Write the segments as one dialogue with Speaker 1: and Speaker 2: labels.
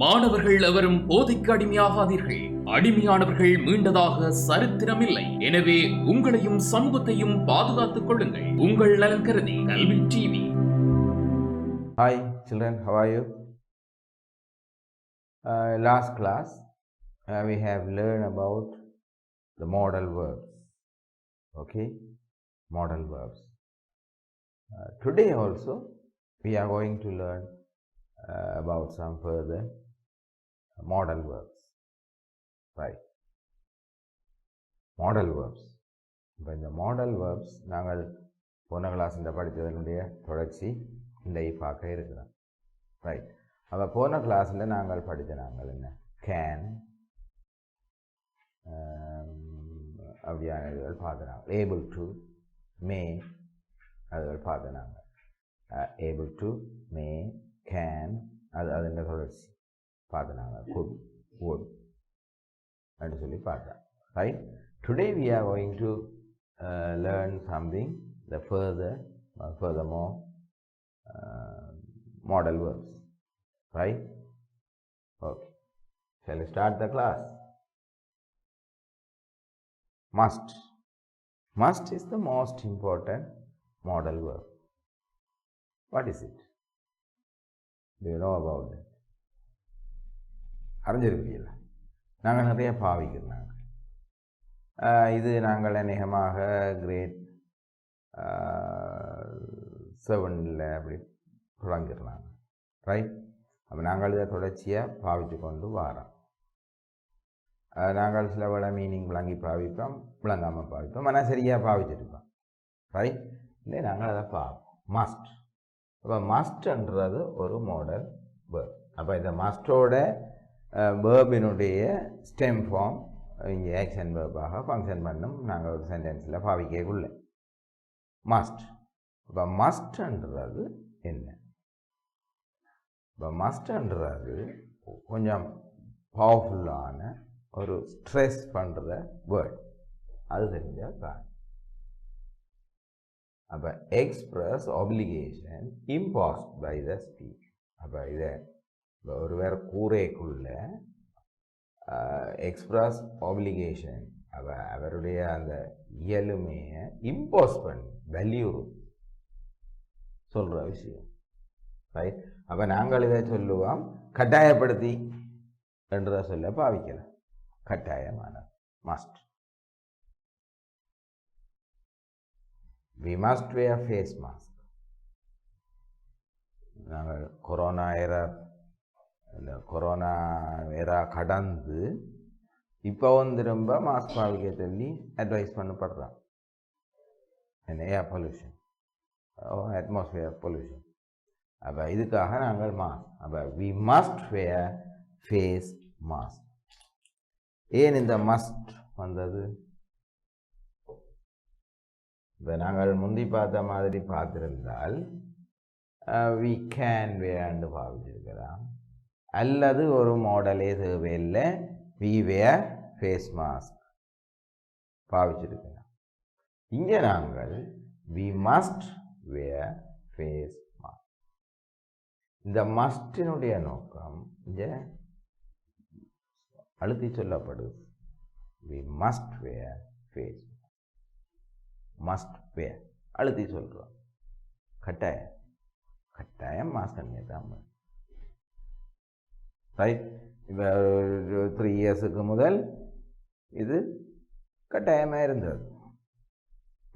Speaker 1: மாணவர்கள் எவரும் போதைக்கு அடிமையாகாதீர்கள். அடிமையானவர்கள் மீண்டதாக சரித்திரமில்லை. எனவே உங்களையும் சமூகத்தையும் பாதுகாத்துக் கொள்ளுங்கள். உங்கள் நலன் கருதி கல்வி TV.
Speaker 2: Hi children, how are you? Last class we have learned about the modal verbs. Okay, modal verbs. Today also we are going to learn about some further modal verbs. Right, modal verbs. இப்போ இந்த model verbs நாங்கள் போன class இந்த படித்ததனுடைய தொடர்ச்சி இன்றைக்கு பார்க்க இருக்கிறோம். Right, அப்போ போன கிளாஸில் நாங்கள் படித்த என்ன கேன் அப்படியான இதுகள் பார்த்துனாங்க. ஏபிள் டு, மே அதுகள் பார்த்துனாங்க. ஏபிள் டு, மே, கேன் அதுங்க தொடர்ச்சி பார்த்துனாங்க. குட், வுட் அப்படி சொல்லி பார்த்தேன். Right, today we are going to learn something the furthermore modal verbs. Right, okay, shall we start the class? Must is the most important modal verb. What is it? Do you know about it? அறிஞ்சிருக்கீங்களா? நாங்கள் நிறைய பாவிக்கிறோம். இது நாங்கள் அநேகமாக great 7ல் அப்படி தொடங்கிடுறாங்க. Right, அப்போ நாங்கள் இதை தொடர்ச்சியாக பாவித்து கொண்டு வரோம். நாங்கள் சில வேளை மீனிங் விளங்கி பாவிப்போம், விளங்காமல் பாவிப்போம், ஆனால் சரியாக பாவிச்சிருப்போம். ரைட், இல்லை நாங்கள் அதை பார்ப்போம். மஸ்ட், அப்போ மஸ்ட்ன்றது ஒரு மாடல் வேர்ப். அப்போ இந்த மஸ்டோட வேர்பினுடைய ஸ்டெம் ஃபார்ம் இங்கே ஆக்ஷன் வேர்பாக ஃபங்க்ஷன் பண்ணும். நாங்கள் ஒரு சென்டென்ஸில் பாவிக்கக்குள்ள மஸ்ட். இப்போ மஸ்ட்ன்றது என்ன? இப்போ மஸ்ட்ன்றது கொஞ்சம் பவர்ஃபுல்லான ஒரு ஸ்ட்ரெஸ் பண்ணுற வேர்ட். அது தெரிஞ்சால் தான். அப்போ express application imposed by the speech. அப்போ இதை ஒரு வேறு கூரைக்குள்ள எக்ஸ்பிரஸ் ஆப்ளிகேஷன் அவருடைய அந்த இயலுமையை இம்போஸ் பண்ணி வலியுறு சொல்கிற விஷயம். ரைட், அப்போ நாங்கள் இதை சொல்லுவோம் கட்டாயப்படுத்தி என்றதை சொல்ல பாவிக்கலாம். கட்டாயமான must. we must wear face mask. நாங்கள் கொரோனா எரா கடந்து இப்போவும் திரும்ப மாஸ்க் பாவிக்க சொல்லி அட்வைஸ் பண்ணப்படுறான். Air pollution, atmosphere pollution. அப்போ இதுக்காக நாங்கள் மாஸ்க். அப்போ we must wear face mask. ஏன் இந்த மஸ்ட் வந்தது? இப்போ நாங்கள் முந்தி பார்த்த மாதிரி பார்த்துருந்தால் வி கேன் வேர்ன்னு பாவிச்சிருக்கலாம், அல்லது ஒரு மாடலே தேவையில்லை வி வேர் ஃபேஸ் மாஸ்க் பாவிச்சிருக்கலாம். இங்கே நாங்கள் we must wear face mask. இந்த மஸ்டினுடைய நோக்கம் இங்கே அழுத்தி சொல்லப்படுது. We must wear face, must wear அழுத்தி சொல்கிறோம். கட்டாயம் மாஸ்க் அணிய தான். ரைட், இப்போ 3 இயர்ஸுக்கு முதல் இது கட்டாயமாக இருந்தது.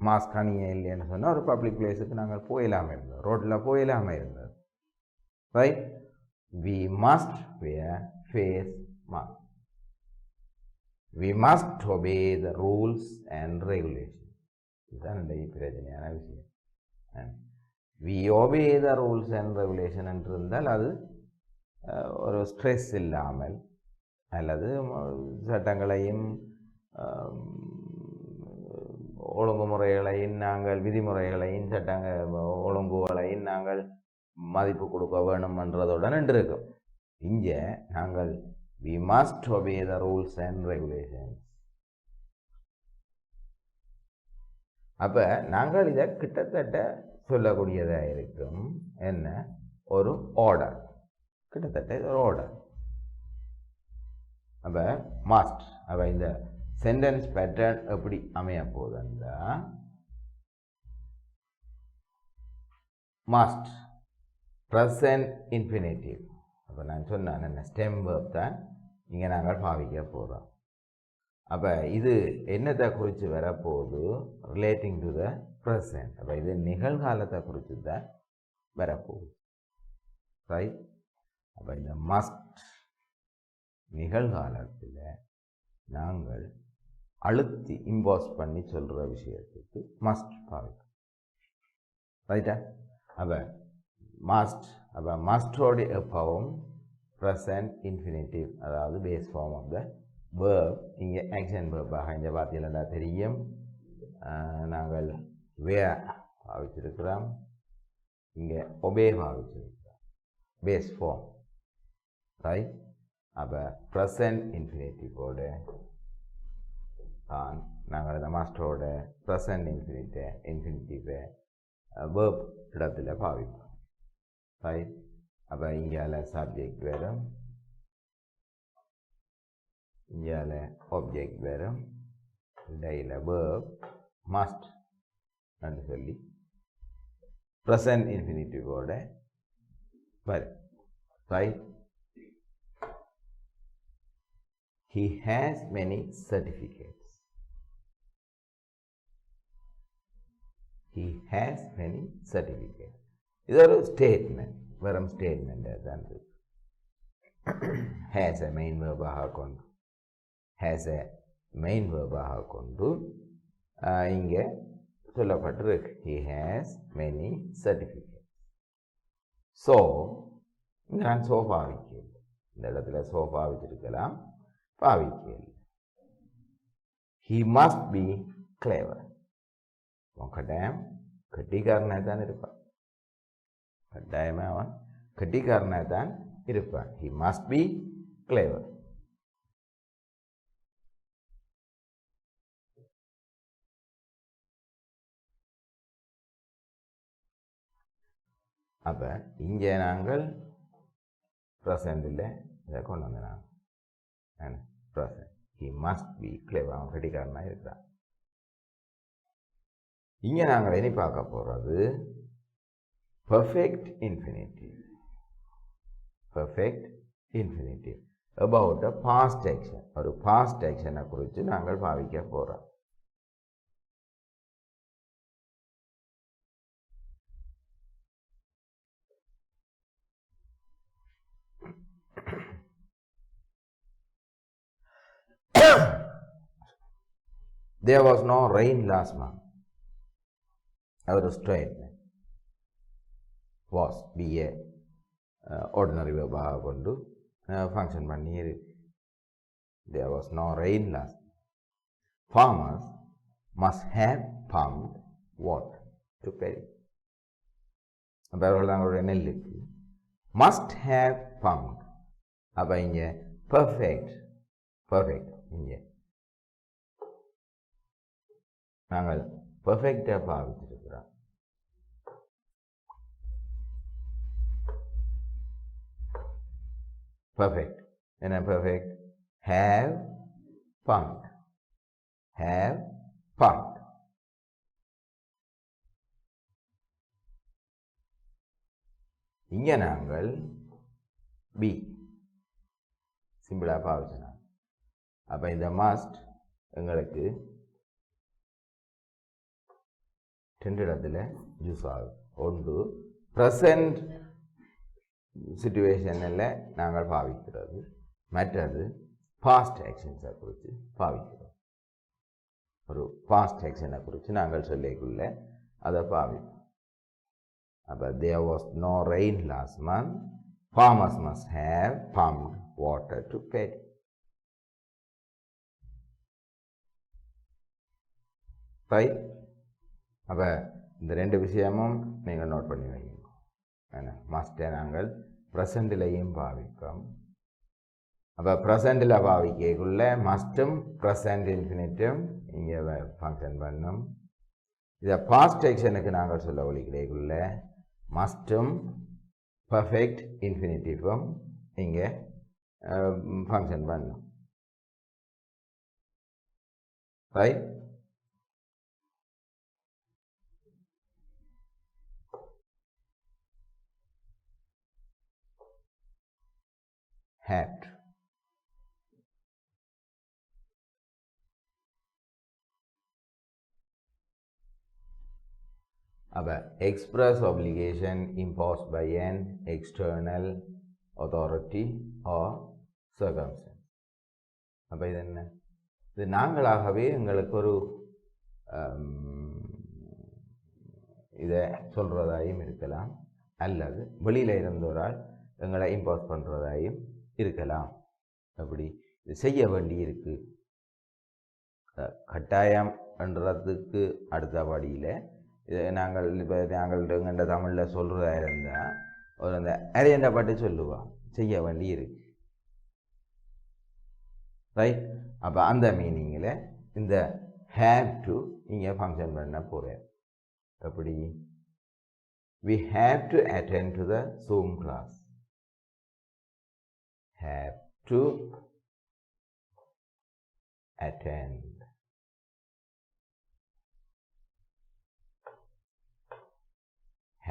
Speaker 2: மாஸ்க் அணிய இல்லைன்னு சொன்னால் ஒரு பப்ளிக் பிளேஸுக்கு நாங்கள் போயிடாமல் இருந்தோம், ரோட்டில் போயிடாமல் இருந்தது. Right, we must wear face mask. We must obey the rules and regulation. இதுதான் இந்த பிரச்சனையான விஷயம். We obey the rules and regulation என்று இருந்தால் அது ஒரு ஸ்ட்ரெஸ் இல்லாமல், அல்லது சட்டங்களையும் ஒழுங்குமுறைகளையும் நாங்கள் விதிமுறைகளையும் ஒழுங்குகளையும் நாங்கள் மதிப்பு கொடுக்க வேணும் என்றதுடன் இருக்கும். இங்கே நாங்கள் we must obey the rules and regulations. அப்போ நாங்கள் இதை கிட்டத்தட்ட சொல்லக்கூடியதாக இருக்கும். என்ன? ஒரு ஆர்டர், கிட்டத்தட்ட ஒரு ஆர்டர். அப்போ must. அப்போ இந்த சென்டென்ஸ் பேட்டர்ன் எப்படி அமைய போகுதுன்னா must present infinitive. அப்போ நான் சொன்னேன் என்ன ஸ்டெம் வேர்ப் தான் இங்கே நாங்கள் பாவிக்க போகிறோம். அப்போ இது என்னத்தை குறித்து வரப்போகுது ரிலேட்டிங் டு த ப்ரெசன்ட். அப்போ இது நிகழ்காலத்தை குறித்து தான் வரப்போகுது. ரைட். அப்போ இந்த மஸ்ட் நிகழ்காலத்தில் நாங்கள் அழுத்தி இம்போஸ் பண்ணி சொல்கிற விஷயத்துக்கு மஸ்ட் பாவிக்கும். ரைட்டா? அப்போ மஸ்ட், அப்போ மஸ்டோடைய எப்பவும் ப்ரெசன்ட் இன்ஃபினிட்டிவ், அதாவது base form of the verb. இங்கே ஆக்ஷன் வேர்பாக இங்கே பார்த்தீங்கன்னா தெரியும், நாங்கள் வேர் பாவிச்சிருக்கிறோம், இங்கே ஒபே பாவிச்சிருக்கிறோம், பேஸ் ஃபார்ம். ரைட். அப்போ ப்ரெசன்ட் இன்ஃபினிட்டிவோட தான் நாங்கள் இந்த மாஸ்டரோட ப்ரெசன்ட் இன்ஃபினிட்டிவை வேர்ப் இடத்துல பாவிப்போம். ரைட். அப்போ இங்கால சப்ஜெக்ட் வரும், இங்கால ஆப்ஜெக்ட் வரும், இடையில் வேர்ப் மஸ்ட் என்று சொல்லி ப்ரெசன்ட் இன்ஃபினிட்டிவோட வரும். Right. He has many certificates. He has many certificates. இது ஒரு ஸ்டேட்மெண்ட், வெறும் ஸ்டேட்மெண்ட்டாக தான் இருக்கு. has a main verb-ஆக கொண்டு has a main verb-ஆக கொண்டு இங்கே சொல்லப்பட்டிருக்கு he has many certificates. So நான் ஸோ பாவிக்கிறேன், இந்த இடத்துல so பாவிச்சிருக்கலாம், பாவிக்கிறேன். he must be clever. கட்டாயம் கட்டிக்காரனாக தான் இருப்பான், கட்டாயமாக அவன் கட்டிக்காரனாக தான் இருப்பான். he must be clever. அப்போ இங்கே நாங்கள் ப்ரெசண்டில் இதை கொண்டு வந்து நாங்கள் present he must be clever, அவன் கட்டிக்காரனாக இருக்கிறான். இங்கே நாங்கள் இனி பார்க்க போகிறது perfect infinitive. Perfect infinitive about a past action. ஒரு past action குறித்து நாங்கள் பாவிக்க போகிறோம். There was no rain last month. Our statement was be a ordinary verb கொண்டு ஃபங்க்ஷன் பண்ணி இருக்கு. There was no rain last month. Farmers must have pumped water to Perry. அப்போ அவர்கள் தங்களுடைய நெல்லுக்கு must have pumped. அப்போ இங்கே perfect இங்கே நாங்கள் பெர்ஃபெக்டாக பாவிச்சிருக்கிறோம். பெர்ஃபெக்ட் என்ன perfect? have pumped. have pumped. இங்கே நாங்கள் பி சிம்பிளாக பாவிச்சோம். அப்போ இந்த மஸ்ட் எங்களுக்கு ரெண்டு இடத்துல யூஸ் ஆகும். ஒன்று ப்ரெசன்ட் சிச்சுவேஷனில் நாங்கள் பாவிக்கிறது, மற்றது பாஸ்ட் ஆக்ஷன்ஸை குறித்து பாவிக்கிறோம். ஒரு பாஸ்ட் ஆக்ஷனை குறித்து நாங்கள் சொல்லிக்குள்ள அதை பாவிப்போம். அப்போ there was no rain last month. Farmers must have pumped water to Perry. Right. அப்போ இந்த ரெண்டு விஷயமும் நீங்கள் நோட் பண்ணி வைக்கணும். என்ன மஸ்ட்டை நாங்கள் ப்ரெசண்டிலையும் பாவிப்போம். அப்போ ப்ரெசண்டில் பாவிக்கக்குள்ள மஸ்ட்டும் ப்ரெசண்ட் இன்ஃபினிட்டும் இங்கே ஃபங்க்ஷன் பண்ணும். இதை பாஸ்ட் ஆக்ஷனுக்கு நாங்கள் சொல்ல ஒழிக்கிறக்குள்ள மஸ்ட்டும் பர்ஃபெக்ட் இன்ஃபினிட்டிவும் இங்கே ஃபங்க்ஷன் பண்ணும். right? Had. அப்போ express obligation imposed by an external authority or circumstance. அப்போ இது என்ன? இது நாங்களாகவே எங்களுக்கு ஒரு இதை சொல்கிறதாயும் இருக்கலாம், அல்லது வெளியில் இருந்தோரால் எங்களை இம்போஸ் பண்ணுறதாயும் இருக்கலாம். அப்படி இது செய்ய வேண்டி இருக்கு. கட்டாயம் என்றதுக்கு அடுத்தபடியில் இது நாங்கள் இப்போ எங்கள்கிட்ட தமிழில் சொல்கிறதா இருந்தால் ஒரு அந்த அரையண்டை பாட்டு சொல்லுவோம், செய்ய வேண்டி இருக்கு, ரைட்? அப்போ அந்த மீனிங்கில் இந்த have to இங்கே ஃபங்க்ஷன் பண்ண போகிறேன். எப்படி? we have to attend to the Zoom class. have to attend.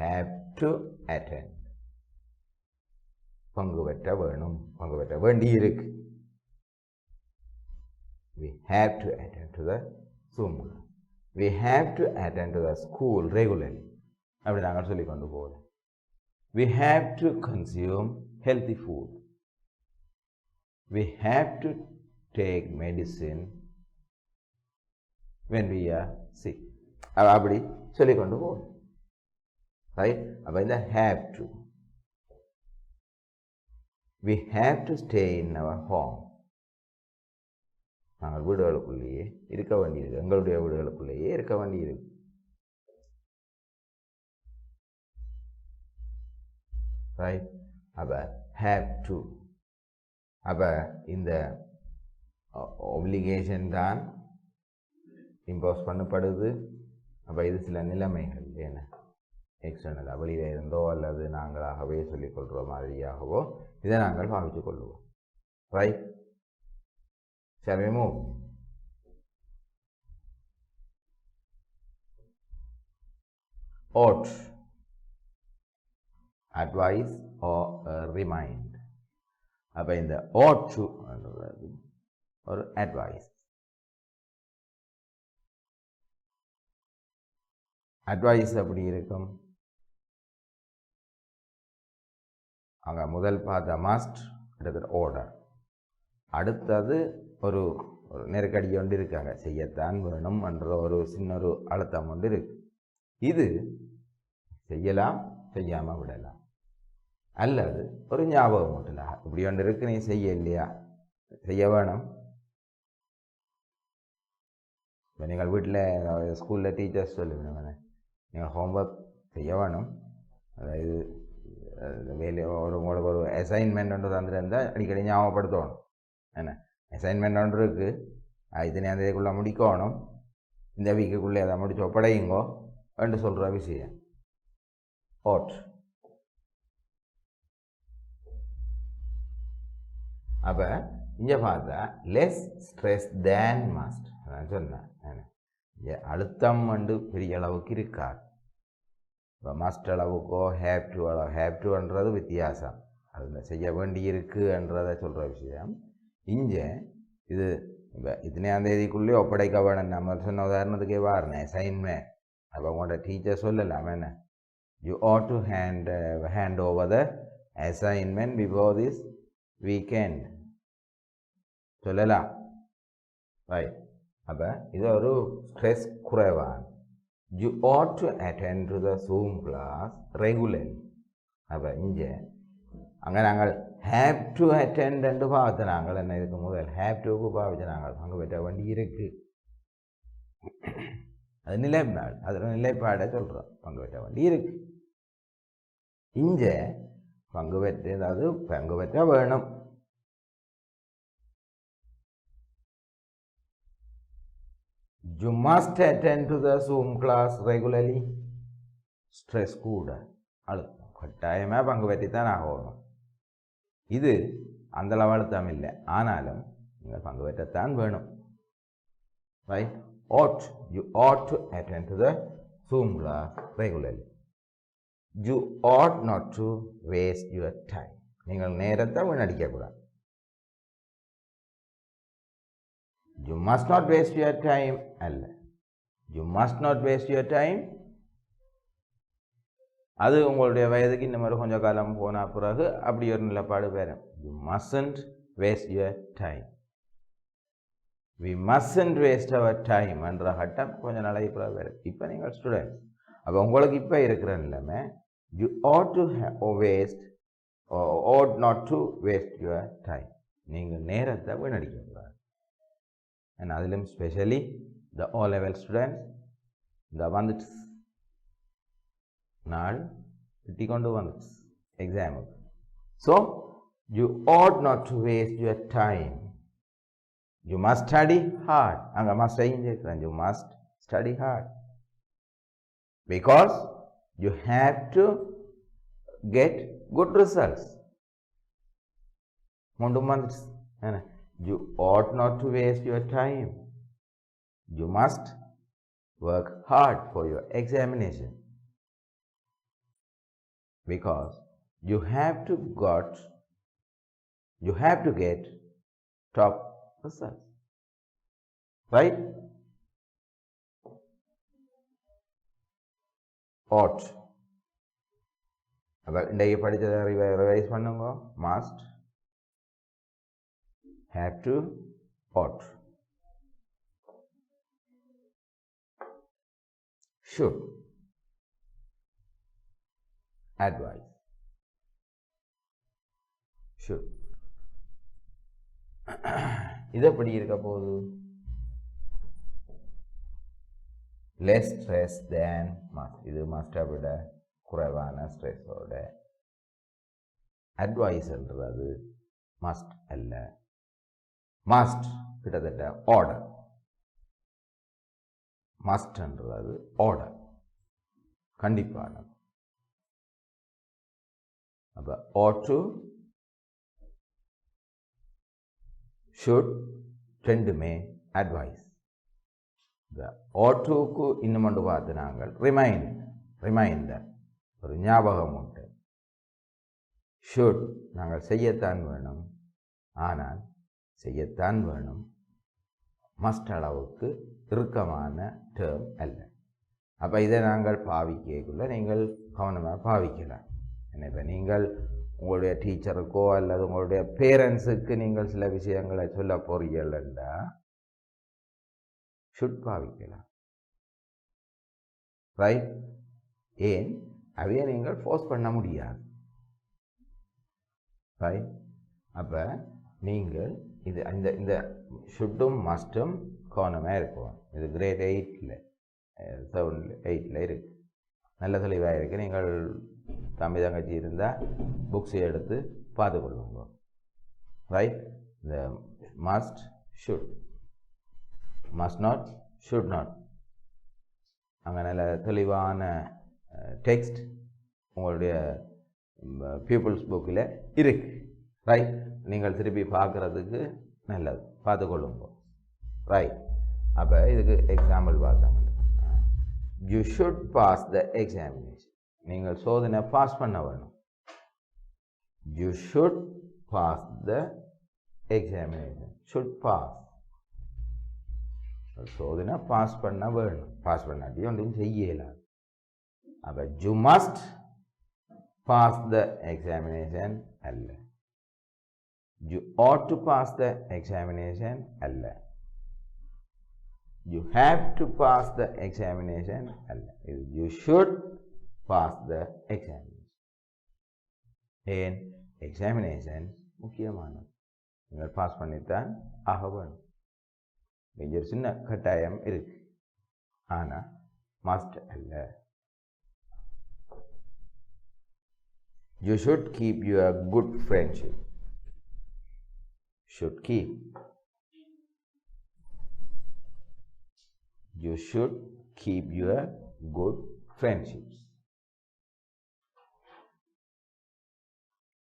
Speaker 2: have to attend. பங்கு பெற்ற வேணும், பங்கு பெற்ற வேண்டி இருக்கு. we have to attend to the Zoom class. we have to attend to the school regularly. அப்படி நாங்கள் சொல்லி கொண்டு போகிறோம். we have to consume healthy food. we have to take medicine when we are sick. அப்படி சொல்லி கொண்டு போகிறோம், right? அப்போ இந்த have to. we have to stay in our home. நாங்கள் வீடுகளுக்குள்ளேயே இருக்க வேண்டியிருக்கு, எங்களுடைய வீடுகளுக்குள்ளேயே இருக்க வேண்டியிருக்கு. ரைட்? அப்போ have to. அப்போ இந்த ஒப்ளிகேஷன் தான் இம்போஸ் பண்ணப்படுது. அப்போ இது சில நிலைமைகள் என்ன, எக்ஸ்டர்னலாக வெளியில் இருந்தோ அல்லது நாங்களாகவே சொல்லிக்கொள்கிற மாதிரியாகவோ இதை நாங்கள் பாவித்து கொள்வோம், right? Shall we move? ought, advise or remind. அப்போ இந்த ought to ஒரு advice. advice அப்படி இருக்கும். அங்கே முதல் பார்த்த must, அடுத்தது order, அடுத்தது ஒரு நெருக்கடி ஒன்று இருக்காங்க, செய்யத்தான் வேணும் என்ற ஒரு சின்ன ஒரு அழுத்தம் ஒன்று இருக்கு. இது செய்யலாம், செய்யாமல் விடலாம், அல்லது ஒரு ஞாபகம் மட்டும் இப்படி ஒன்று இருக்கு, நீ செய்ய இல்லையா, செய்ய வேணும். இப்போ நீங்கள் வீட்டில் ஸ்கூலில் டீச்சர்ஸ் சொல்லுவேன், நீங்கள் ஹோம்ஒர்க் செய்ய வேணும், அதாவது வேலை உங்களுக்கு ஒரு அசைன்மெண்ட் ஒன்று தந்துருந்தால் அடிக்கடி ஞாபகப்படுத்தணும். என்ன அசைன்மெண்ட் ஒன்று இருக்குது, இத்தனை தேதிக்குள்ளே முடிக்கணும், இந்த வீக்குக்குள்ளே அதை முடிச்சு ஒப்படையுங்கோ என்று சொல்கிற விஷயம் ought. அப்போ இங்கே பார்த்தா லெஸ் ஸ்ட்ரெஸ் தேன் மஸ்ட் நான் சொன்னேன். இங்கே அழுத்தம் வந்து பெரிய அளவுக்கு இருக்காது. இப்போ மஸ்ட் அளவுக்கோ ஹேவ் டுன்றது வித்தியாசம், அது செய்ய வேண்டி இருக்குன்றதை சொல்கிற விஷயம். இங்கே இது இப்போ இத்தனையாம் தேதிக்குள்ளே ஒப்படைக்க வேணும். நம்ம சொன்ன உதாரணத்துக்கே வாருனேன், அசைன்மெண்ட். அப்போ உங்களோட டீச்சர் சொல்லலாம் என்ன, you ought to hand over the assignment before this weekend சொல்லலாம், ரைட்? அப்போ இது ஒரு ஸ்ட்ரெஸ் குறைவான். You ought to attend to the Zoom class regularly. அப்போ இங்கே அங்கே நாங்கள் have to attend என்று பார்த்து நாங்கள் என்ன இதுக்கு முதல் have toக்கு பாவிச்சு நாங்கள் பங்கு பெற்ற வேண்டி இருக்கு. அது நிலைப்பாடு, அதில் நிலைப்பாடை சொல்கிறோம், பங்கு பெற்ற வேண்டி இருக்கு. இங்கே பங்கு பெற்று, அதாவது பங்கு பெற்ற வேணும். You must attend to the Zoom class regularly. Stress கூட, அழுத்தம், கட்டாயமாக பங்கு பெற்றி தான் ஆகணும். இது அந்த அழுத்தம் இல்லை, ஆனாலும் நீங்கள் பங்கு பெற்றத்தான் வேணும். right? Ought, you ought to attend to the Zoom class regularly. You ought not to waste your time. நீங்கள் நேரத்தை வீணடிக்கக்கூடாது. You must not waste your time அல்ல. You must not waste your time. அது உங்களுடைய வயதுக்கு இந்த மாதிரி கொஞ்சம் காலம் போன பிறகு அப்படி ஒரு நிலப்பாடு வரும். You mustn't waste your time. We mustn't waste our time என்ற கட்டம் கொஞ்சம் நாளைக்கு பிறகு வரும். இப்போ நீங்கள் ஸ்டூடெண்ட்ஸ், அப்போ உங்களுக்கு இப்போ இருக்கிற நிலைமை you ought to waste or ought not to waste your time. நீங்கள் நேரத்தை வீணடிக்கக்கூடாது. and அதிலும் specially the O level students இந்த வந்துட்டு நாள் விட்டி கொண்டு வந்துட்டு எக்ஸாமுக்கு. So you ought not to waste your time. You must study hard. அங்கே must செய்கிறேன். You must study hard because you have to get good results. மூன்றும் வந்துட்டு. You ought not to waste your time. You must work hard for your examination because you have to get top results, right? Ought. அப்போ இன்றைக்கு படித்ததை revise பண்ணுங்க. must, have to, ought. should, advise, should. இது எப்படி இருக்க போகுது? less stress than must. இது must விட குறைவான ஸ்ட்ரெஸ்ஸோட. அட்வைஸ் என்றது must அல்ல. must கிட்டத்தட்ட ஆர்டர். must என்றது ஆர்டர், கண்டிப்பானது. அப்போ ought to, should ரெண்டுமே அட்வைஸ். இந்த ought to-க்கு இன்னும் ஒன்று பார்த்து நாங்கள் ரிமைண்டர், ஒரு ஞாபகம் உண்டு. should நாங்கள் செய்யத்தான் வேணும், ஆனால் செய்யத்தான் வேணும் மஸ்ட் அளவுக்கு இறுக்கமான டேர்ம் அல்ல. அப்போ இதை நாங்கள் பாவிக்கக்குள்ள நீங்கள் கவனமாக பாவிக்கலாம். எனவே நீங்கள் உங்களுடைய டீச்சருக்கோ அல்லது உங்களுடைய பேரண்ட்ஸுக்கு நீங்கள் சில விஷயங்களை சொல்ல போறீங்கள்டா ஷுட் பாவிக்கலாம், ரைட்? ஏன் அவையை நீங்கள் ஃபோர்ஸ் பண்ண முடியாது, ரைட்? அப்போ நீங்கள் இது இந்த ஷுட்டும் மஸ்ட்டும் கவனமாக இருக்கும். இது கிரேட் 8ல் 7ல் 8ல் இருக்குது, நல்ல தெளிவாக இருக்குது. நீங்கள் தம்பி தங்கச்சி இருந்தால் புக்ஸை எடுத்து பார்த்துக்கொள்ளுங்க, ரைட்? இந்த must, should, must not, should not, அங்கே நல்ல தெளிவான டெக்ஸ்ட் உங்களுடைய பீப்புள்ஸ் புக்கில் இருக்குது, ரைட்? நீங்கள் திருப்பி பார்க்குறதுக்கு நல்லது, பார்த்துக்கொள்ளுங்க, ரைட்? அப்போ இதுக்கு எக்ஸாம்பிள் பார்த்தோம். You should pass the examination. நீங்கள் சோதனை பாஸ் பண்ண வேணும். You should pass the examination. Should pass, சோதனை பாஸ் பண்ண வேணும். பாஸ் பண்ணாட்டி ஒன்றும் செய்யலாம். அப்போ you must pass the examination அல்ல. You ought to pass the examination alla. You have to pass the examination alla. You should pass the examination. And examination முக்கியமானது. நீங்கள் பாஸ் பண்ணித்தான் ஆக வேணும். இங்கே ஒரு சின்ன கட்டாயம் இருக்கு, ஆனால் மஸ்ட் அல்ல. You should keep your good friendship. Should keep. You should keep your good friendships.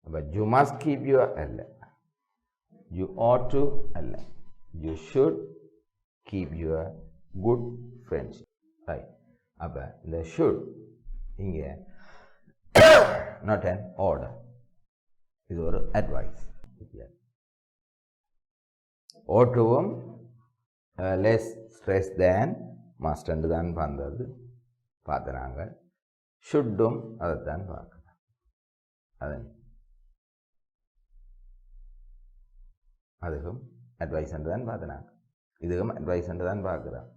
Speaker 2: But you must keep your alla. You ought to alla. You should keep your good friendship. Right. அப்ப இந்த should இங்க not an order. இது ஒரு advice. ஓட்டுவும் less stress than must என்று தான் பார்த்தாங்க. ஷுட்டும் அதைத்தான் பார்க்கலாம். அதன் அதுக்கும் அட்வைஸ் என்று தான் பார்த்தாங்க. இதுக்கும் அட்வைஸ் என்று தான் பார்க்குறான்.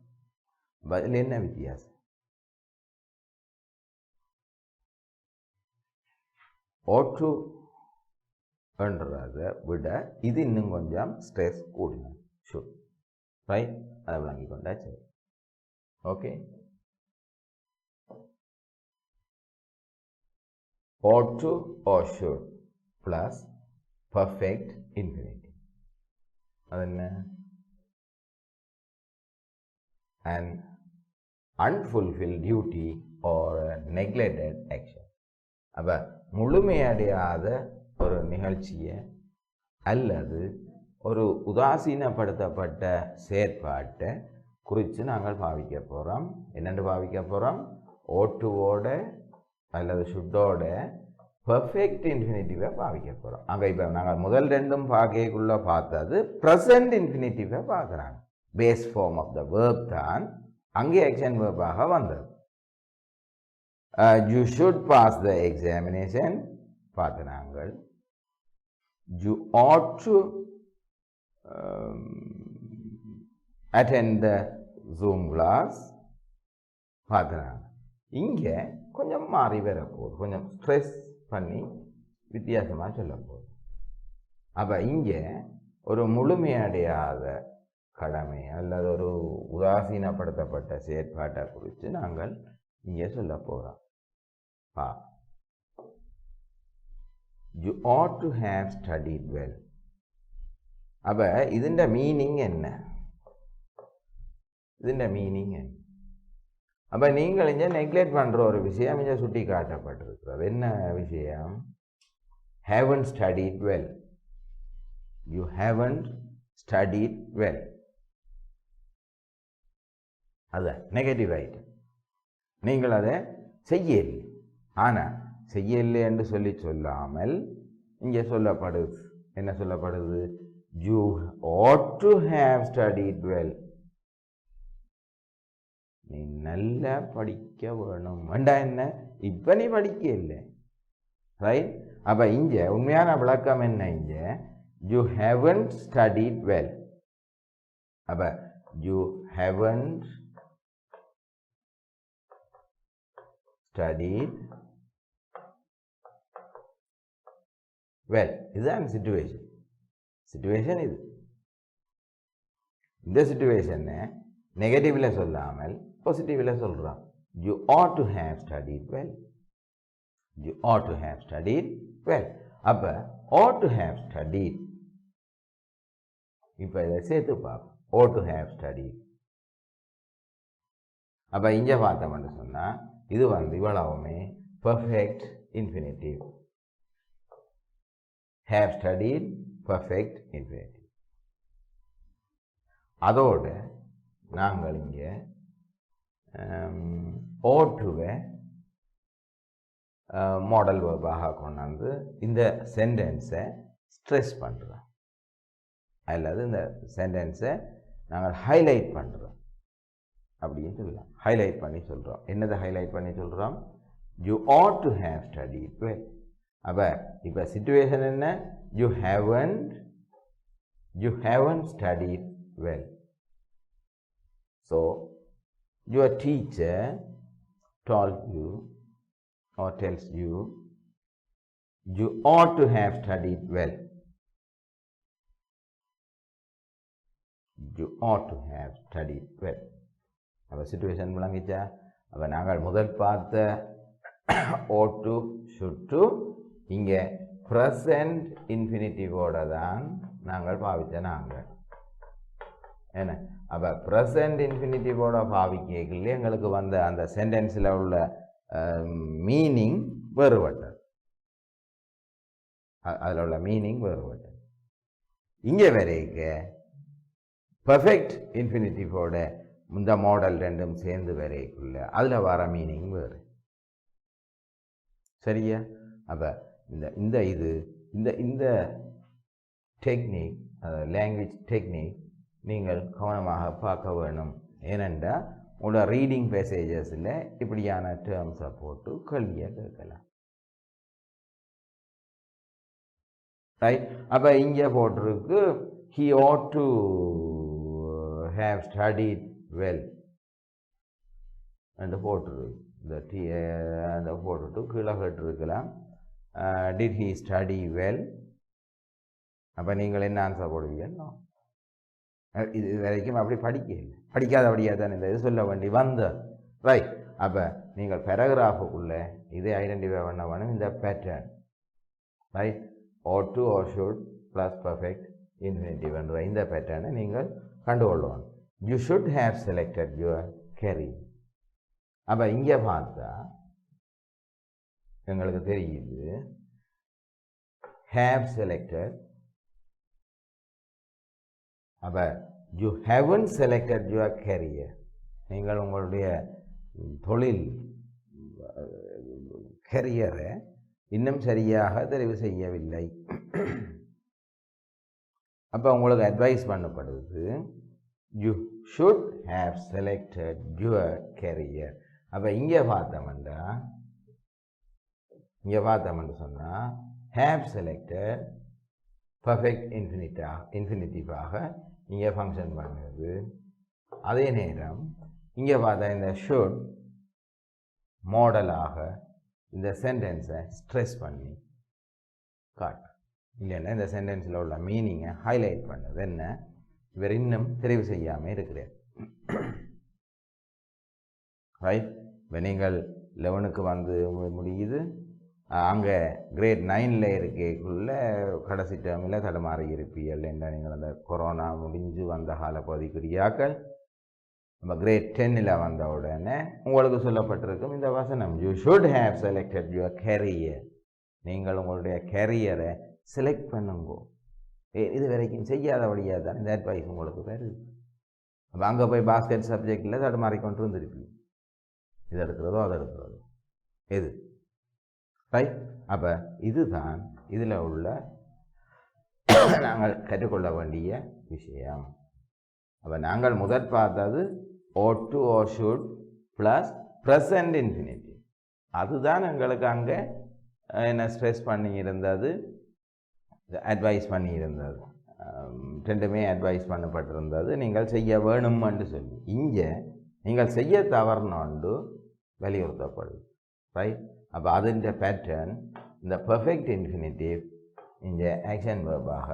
Speaker 2: பதில் என்ன வித்தியாசம்? ஓட்டு என்றதை விட இது இன்னும் கொஞ்சம் ஸ்ட்ரெஸ் கூடினது. ஷுட். ரைட்? அதை விளங்கி கொண்டா சரி. Okay. ought to or should plus perfect infinitive. அது என்ன? an unfulfilled duty or a neglected action. அப்ப முழுமையடையாத ஒரு நிகழ்ச்சியை அல்லது ஒரு உதாசீனப்படுத்தப்பட்ட செயற்பாட்டை குறித்து நாங்கள் பாவிக்க போகிறோம். என்னென்று பாவிக்க போகிறோம்? ஓட்டுவோட அல்லது ஷுட்டோட பர்ஃபெக்ட் இன்ஃபினிட்டிவை பாவிக்க போகிறோம். அங்கே இப்போ நாங்கள் முதல் ரெண்டும் பார்க்கக்குள்ளே பார்த்தது ப்ரெசன்ட் இன்ஃபினிட்டிவை பார்க்குறாங்க. Base form of the verb தான் அங்கே ஆக்ஷன் வேர்பாக வந்தது. You should pass the examination பார்த்து நாங்கள். You ought to attend the Zoom class பார்க்குறாங்க. இங்கே கொஞ்சம் மாறி வரப்போகுது, கொஞ்சம் ஸ்ட்ரெஸ் பண்ணி வித்தியாசமாக சொல்ல போகுது. அப்போ இங்கே ஒரு முழுமையடையாத கடமை அல்லது ஒரு உதாசீனப்படுத்தப்பட்ட செயற்பாட்டை குறித்து நாங்கள் இங்கே சொல்ல போகிறோம். You ought to have studied well. அப்போ இதுண்ட மீனிங் என்ன? இதுண்ட மீனிங் என்ன? அப்போ நீங்கள் இங்கே நெக்லெக்ட் பண்ணுற ஒரு விஷயம் இங்கே சுட்டி காட்டப்பட்டிருக்கிறது. என்ன விஷயம்? haven't studied well. You haven't studied well. அதான் நெகட்டிவ் ஐட்டம். நீங்கள் அதை செய்யலை. ஆனால் செய்யலை என்று சொல்லாமல் இங்கே சொல்லப்படுது. என்ன சொல்லப்படுது? You ought to have studied well. நீ நல்லா படிக்க வேணும். வேண்டா என்ன? இப்போ நீ படிக்க இல்லை. ரைட்? அப்போ இங்கே உண்மையான விளக்கம் என்ன? இங்கே you haven't studied well. அப்போ you haven't studied well. இதுதான் சிச்சுவேஷன். சிச்சுவேஷன் இது. இந்த சிச்சுவேஷனை நெகட்டிவில் சொல்லாமல் பாசிட்டிவில் சொல்கிறான். You ought to have studied well. You ought to have studied well. அப்போ ought to have studied. இப்போ இதை சேர்த்து பார்ப்போம். ought to have studied. அப்போ இங்கே பார்த்தோம்னு சொன்னால் இது இவ்வளவுமே perfect infinitive. have studied perfect infinitive. அதோடு நாங்கள் இங்கே ஓட்டுவை மாடல் வேர்பாக கொண்டாந்து இந்த சென்டென்ஸை ஸ்ட்ரெஸ் பண்ணுறோம் அல்லது இந்த சென்டென்ஸை நாங்கள் ஹைலைட் பண்ணுறோம் அப்படின்னு சொல்லலாம். ஹைலைட் பண்ணி சொல்கிறோம். என்னதை ஹைலைட் பண்ணி சொல்கிறோம்? You ought to have studied well. அப்போ இப்போ சிச்சுவேஷன் என்ன? you haven't studied well. So your teacher told you or tells you you ought to have studied well. You ought to have studied well. அப்போ situation விளங்கிச்சா? அப்போ நாங்கள் முதல் பார்த்த ought to, should to இங்கே ப்ரெசன்ட் இன்ஃபினிட்டிவோட தான் நாங்கள் பாவித்த நாங்கள் என்ன. அப்போ ப்ரெசன்ட் இன்ஃபினிட்டிவோட பாவிக்கல எங்களுக்கு வந்த அந்த சென்டென்ஸில் உள்ள மீனிங் வேறுபட்டது. அதில் உள்ள மீனிங் வேறுபட்டது. இங்கே வரைக்க பர்ஃபெக்ட் இன்ஃபினிட்டிவோட இந்த மாடல் ரெண்டும் சேர்ந்து வரைக்குள்ள அதில் வர மீனிங் வேறு. சரியா? அப்போ இந்த இது இந்த டெக்னிக், லாங்குவேஜ் டெக்னிக் நீங்கள் கவனமாக பார்க்க வேணும். ஏனென்றால் உங்களோட ரீடிங் பேசேஜஸில் இப்படியான டேர்ம்ஸை போட்டு கேள்வியை கேட்கலாம். ரைட்? அப்போ இங்கே போட்டிருக்கு he ought to have studied well என்று போட்டிருக்கு. இந்த போட்டுட்டு கீழே கேட்டிருக்கலாம் did he study well. அப்போ நீங்கள் என்ன ஆன்சர் போடுவீங்க? இது வரைக்கும் அப்படி படிக்காதபடியாக தான் இந்த இது சொல்ல வேண்டி வந்த. ரைட்? அப்போ நீங்கள் பேராகிராஃபுக்குள்ளே இதை ஐடென்டிஃபை பண்ண வேணும். இந்த pattern, right, ought to or should plus perfect infinitive என்ற இந்த பேட்டர்னை நீங்கள் கண்டுகொள்ளணும். You should have selected your career. அப்போ இங்கே பார்த்தா எங்களுக்கு தெரியுது have selected. அப்போ you haven't selected your career. நீங்கள் உங்களுடைய தொழில் கரியரை இன்னும் சரியாக தெரிவு செய்யவில்லை. அப்போ உங்களுக்கு அட்வைஸ் பண்ணப்படுது you should have selected your career. அப்போ இங்கே பார்த்தோம்னு சொன்னால் have selected பர்ஃபெக்ட் இன்ஃபினிட்டிவாக இங்கே ஃபங்க்ஷன் பண்ணுது. அதே நேரம் இங்கே பார்த்தா இந்த ஷுட் மாடலாக இந்த சென்டென்ஸை ஸ்ட்ரெஸ் பண்ணி காட்டு. இல்லைன்னா இந்த சென்டென்ஸில் உள்ள மீனிங்கை ஹைலைட் பண்ணுது. என்ன, இவர் இன்னும் தெரிவு செய்யாமல் இருக்கிறார். ரைட்? இப்போ நீங்கள் 11க்கு வந்து முடியுது, அங்கே கிரேட் 9ல் இருக்கக்குள்ள கடைசி டேர்மில் தடுமாறி இருப்பீர்கள் என்ற நீங்கள் அந்த கொரோனா முடிஞ்சு வந்த கால பகுதிக்குரியாக்கள் நம்ம கிரேட் 10ல் வந்த உடனே உங்களுக்கு சொல்லப்பட்டிருக்கும் இந்த வசனம் you should have selected your career. நீங்கள் உங்களுடைய கேரியரை செலக்ட் பண்ணுங்கோ. இது வரைக்கும் செய்யாதபடியாக தான் இந்த அட்வைஸ் உங்களுக்கு வருது. அப்போ அங்கே போய் பாஸ்கெட் சப்ஜெக்டில் தடுமாறிக்கொண்டு இருந்திருப்பீங்க. இது எடுக்கிறதோ அதை எடுக்கிறதோ எது? ரைட்? அப்போ இதுதான் இதில் உள்ள நாங்கள் கற்றுக்கொள்ள வேண்டிய விஷயம். அப்போ நாங்கள் முதல் பார்த்தது ought to or should plus present infinitive. அதுதான் எங்களுக்கு அங்கே என்ன ஸ்ட்ரெஸ் பண்ணி இருந்தது, அட்வைஸ் பண்ணி இருந்தது. ரெண்டுமே அட்வைஸ் பண்ணப்பட்டிருந்தது நீங்கள் செய்ய வேணும்னு சொல்லி. இங்கே நீங்கள் செய்ய தவறுனோண்டு வலியுறுத்தப்படுது. ரைட்? அப்போ அதுன்ற பேட்டர்ன் இந்த பர்ஃபெக்ட் இன்ஃபினிட்டிவ் இங்கே ஆக்ஷன் வேர்பாக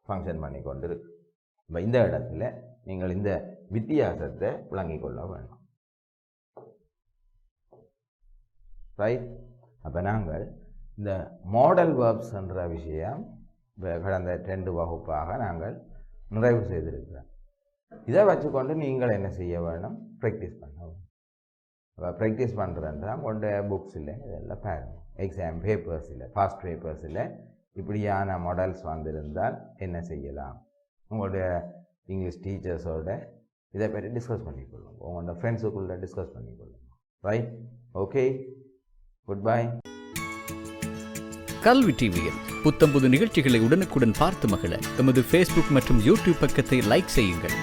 Speaker 2: ஃபங்க்ஷன் பண்ணி கொண்டு இருக்கு. இப்போ இந்த இடத்துல நீங்கள் இந்த வித்தியாசத்தை விளங்கிக் கொள்ள வேண்டும். ரைட்? அப்போ நாங்கள் இந்த மாடல் வேர்ப்ஸ் என்ற விஷயம் கடந்த 2 வகுப்பாக நாங்கள் நிறைவு செய்திருக்கிறோம். இதை வச்சுக்கொண்டு நீங்கள் என்ன செய்ய வேணும்? ப்ராக்டிஸ் பண்ண வேணும். அப்போ ப்ராக்டிஸ் பண்ணுறேன்னா உங்களுடைய புக்ஸில் இதெல்லாம் பாருங்கள். எக்ஸாம் பேப்பர்ஸில், பாஸ்ட் பேப்பர்ஸில் இப்படியான மாடல்ஸ் வந்திருந்தால் என்ன செய்யலாம்? உங்களுடைய இங்கிலீஷ் டீச்சர்ஸோட இதை பற்றி டிஸ்கஸ் பண்ணிக்கொள்ளுங்க. உங்களோட ஃப்ரெண்ட்ஸுக்குள்ளே டிஸ்கஸ் பண்ணிக்கொள்ளுங்க. ரைட்? Okay, good bye.
Speaker 3: கல்வி டிவியில் புத்தம்புது நிகழ்ச்சிகளை உடனுக்குடன் பார்த்து மகிழ எமது ஃபேஸ்புக் மற்றும் யூடியூப் பக்கத்தை லைக் செய்யுங்கள்.